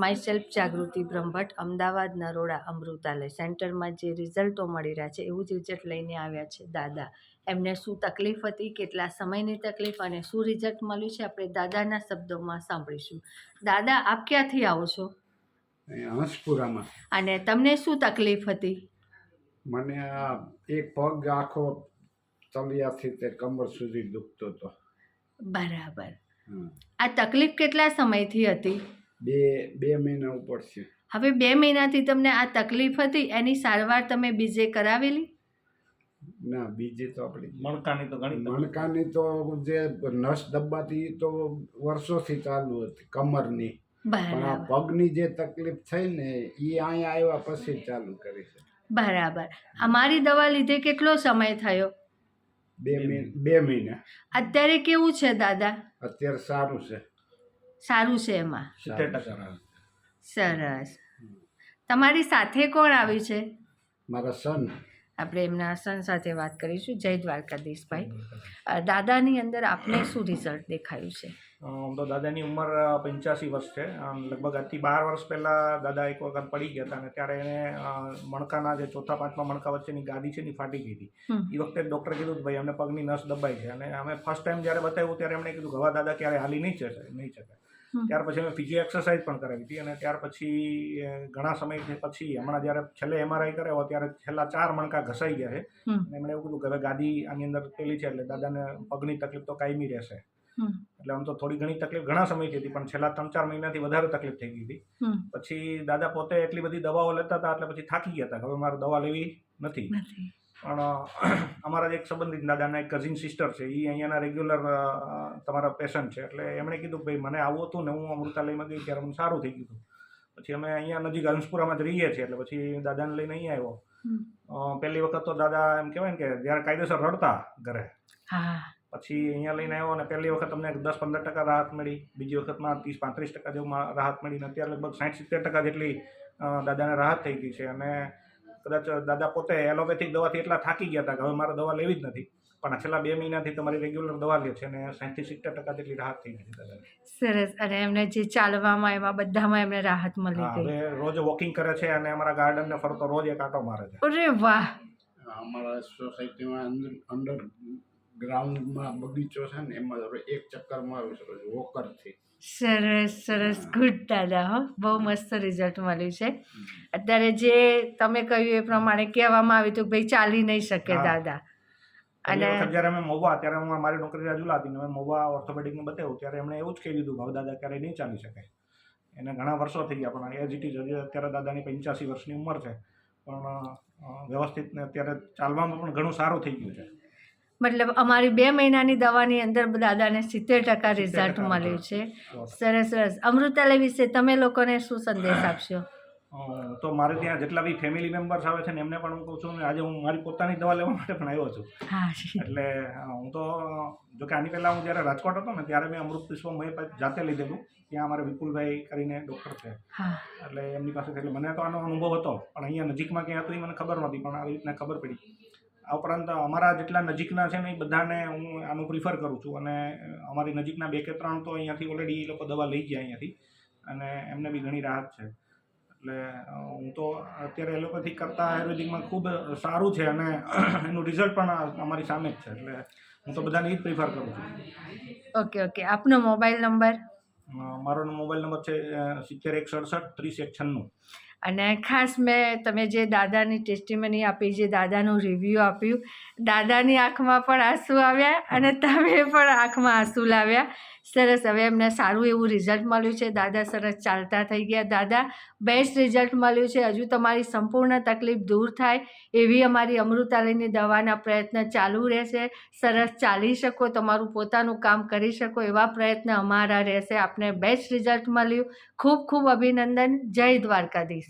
My self જાગૃતિ બ્રહ્મભટ્ટ, અમદાવાદ નરોડા અમૃતાલય સેન્ટરમાં જે રિઝલ્ટો મળી રહ્યા છે એવું જ રિઝલ્ટ લઈને આવ્યા છે દાદા. એમને શું તકલીફ હતી, કેટલા સમયની તકલીફ અને શું રિઝલ્ટ મળ્યું છે આપણે દાદાના શબ્દોમાં સાંભળીશું. દાદા, આપ ક્યાંથી આવો છો હંસપુરામાં? અને તમને શું તકલીફ હતી? મને આ એક પગ આખો તળિયાથી તે કમર સુધી દુખતો હતો. બરાબર. હમ. આ તકલીફ કેટલા સમયથી હતી? બે મહિના ઉપર છે. હવે 2 મહિનાથી તમને આ તકલીફ હતી, એની સારવાર તમે બીજે કરાવેલી? ના, બીજી તો આપણી મણકાની મણકાની તો જે નસ દબાતી તો વર્ષોથી ચાલુ હતી કમરની, પણ આ બરાબર પગની જે તકલીફ થઈ ને એ અહીંયા આવ્યા પછી ચાલુ કરી છે. બરાબર. અમારી દવા લીધે કેટલો સમય થયો? 2 મહિના. અત્યારે કેવું છે દાદા? અત્યારે સારું છે. સારું છે એમાં? 70%. સરસ. તમારી સાથે કોણ આવ્યું છે? મારા સન. આપણે એમના સન સાથે વાત કરીશું. જય દ્વારકાધીશભાઈ. દાદાની અંદર આપને શું રિઝલ્ટ દેખાયું છે? તો દાદાની ઉંમર 85 વર્ષ છે. લગભગ આજથી 12 વર્ષ પહેલાં દાદા એક વખત પડી ગયા હતા અને ત્યારે એને મણકાના જે ચોથા પાંચમા મણકા વચ્ચેની ગાદી છે ને ફાટી ગઈ હતી. એ વખતે ડૉક્ટરે કીધું કે ભાઈ અમને પગની નસ દબાઈ છે અને અમે ફર્સ્ટ ટાઈમ જ્યારે બતાવ્યું ત્યારે એમણે કીધું કે હવે દાદા ક્યારે હાલી નહીં શકે. ત્યાર પછી અમે ફિઝિયો એક્સરસાઇઝ પણ કરાવી હતી અને ત્યાર પછી ઘણા સમય પછી હમણાં જ્યારે છેલ્લે MRI કરાવ્યો ત્યારે છેલ્લા 4 મણકા ઘસાઈ ગયા છે અને એમણે એવું કીધું કે હવે ગાદી આની અંદર પેલી છે એટલે દાદાને પગની તકલીફ તો કાયમી રહેશે. એટલે આમ તો થોડી ઘણી તકલીફ ઘણા સમયથી હતી પણ છેલ્લા 3-4 મહિનાથી વધારે તકલીફ થઈ ગઈ હતી. પછી દાદા પોતે એટલી બધી દવાઓ લેતા હતા એટલે પછી થાકી ગયા હતા. હવે મારે દવા લેવી નથી. પણ અમારા જ એક સંબંધિત દાદાના એક કઝિન સિસ્ટર છે, એ અહીંયાના રેગ્યુલર તમારા પેશન્ટ છે, એટલે એમણે કીધું ભાઈ મને આવું હતું ને હું અમૃતાલયમાં ગઈ ત્યારે મને સારું થઈ ગયું. પછી અમે અહીંયા નજીક હંસપુરામાં જ રહીએ છીએ એટલે પછી દાદાને લઈને અહીંયા આવ્યો. પહેલી વખત તો દાદા એમ કહેવાય ને કે જ્યારે કાયદેસર રડતા ઘરે, પછી અહીંયા લઈને આવ્યો અને પહેલી વખત અમને 10-15% રાહત મળી, બીજી વખતમાં 30-35% જેવું રાહત મળી અને અત્યારે લગભગ 60-70% જેટલી દાદાને રાહત થઈ ગઈ છે. અને કદાચ દાદા પોતે એલોપેથિક દવાથી એટલા થાકી ગયા હતા કે હવે મારે દવા લેવી જ નથી, પણ છેલ્લા 2 મહિનાથી તમારી રેગ્યુલર દવા લે છે અને 60-70% જેટલી રાહત થઈ ગઈ છે. સરસ. અને એમને જે ચાલવામાં એમાં બધામાં એમને રાહત મળી ગઈ. હવે રોજ વોકિંગ કરે છે અને અમારા ગાર્ડનને ફરતો રોજ એક આંટો મારે છે. અરે વાહ. અમારા સોસાયટીમાં અંડર ગ્રાઉન્ડમાં બગીચો છે ને એમાં એક ચક્કર મારું છું રોજ વોકરથી. સરસ સરસ. ગુડ દાદા. હો, બહુ મસ્ત રિઝલ્ટ મળ્યું છે. અત્યારે જે તમે કહ્યું એ પ્રમાણે કહેવામાં આવ્યું હતું ભાઈ ચાલી નહીં શકે દાદા. અને જ્યારે અમે મહુવા, ત્યારે હું મારી નોકરી રાજુલા હતી ને અમે મહુવા ઓર્થોપેડિકને બતાવ્યું ત્યારે એમણે એવું જ કહી દીધું કે હવે દાદા ક્યારેય નહીં ચાલી શકે. એને ઘણા વર્ષો થઈ ગયા પણ એજ ઇટ ઇઝ. અત્યારે દાદાની 85 વર્ષની ઉંમર છે પણ વ્યવસ્થિત ને અત્યારે ચાલવામાં પણ ઘણું સારું થઈ ગયું છે. મતલબ અમારી 2 મહિનાની દવાની અંદર દાદાને 70% રિઝલ્ટ મળ્યું છે. સરસ સરસ. અમૃતાલય વિશે તમે લોકોને શું સંદેશ આપશો? તો મારે ત્યાં જેટલા બી ફેમિલી મેમ્બર્સ આવે છે ને એમને પણ હું કહું છું ને આજે હું મારી પોતાની દવા લેવા માટે પણ આવ્યો છું. એટલે હું તો જોકે આની પહેલાં હું જ્યારે રાજકોટ હતો ને ત્યારે મેં અમૃત વિશ્વ હોમિયોપેથ જાતે લીધેલું. ત્યાં અમારે વિપુલભાઈ કરીને ડૉક્ટર છે, એટલે એમની પાસે એટલે મને તો આનો અનુભવ હતો પણ અહીંયા નજીકમાં ક્યાં હતું એ મને ખબર નહોતી પણ આવી રીતના ખબર પડી. આ ઉપરાંત અમારા જેટલા નજીકના છે ને એ બધાને હું આનું પ્રિફર કરું છું અને અમારી નજીકના 2 કે 3 તો અહીંયાથી ઓલરેડી એ લોકો દવા લઈ ગયા અહીંયાથી અને એમને બી ઘણી રાહત છે. એટલે હું તો અત્યારે એલોપેથિક કરતાં આયુર્વેદિકમાં ખૂબ સારું છે અને એનું રિઝલ્ટ પણ અમારી સામે જ છે. એટલે હું તો બધાને એ જ પ્રિફર કરું છું. Okay okay. આપનો મોબાઈલ નંબર? મારો મોબાઈલ નંબર છે 70 167 30 196. અને ખાસ મેં તમે જે દાદાની ટેસ્ટિમની આપી, જે દાદાનું રિવ્યૂ આપ્યું, દાદાની આંખમાં પણ આંસુ આવ્યા અને તમે પણ આંખમાં આંસુ લાવ્યા. સરસ. હવે એમને સારું એવું રિઝલ્ટ મળ્યું છે. દાદા સરસ ચાલતા થઈ ગયા. દાદા, બેસ્ટ રિઝલ્ટ મળ્યું છે. હજુ તમારી સંપૂર્ણ તકલીફ દૂર થાય એવી અમારી અમૃતાલયની દવાના પ્રયત્ન ચાલુ રહેશે. સરસ ચાલી શકો, તમારું પોતાનું કામ કરી શકો એવા પ્રયત્ન અમારા રહેશે. આપને બેસ્ટ રિઝલ્ટ મળ્યું. ખૂબ ખૂબ અભિનંદન. જય દ્વારકાધીશ.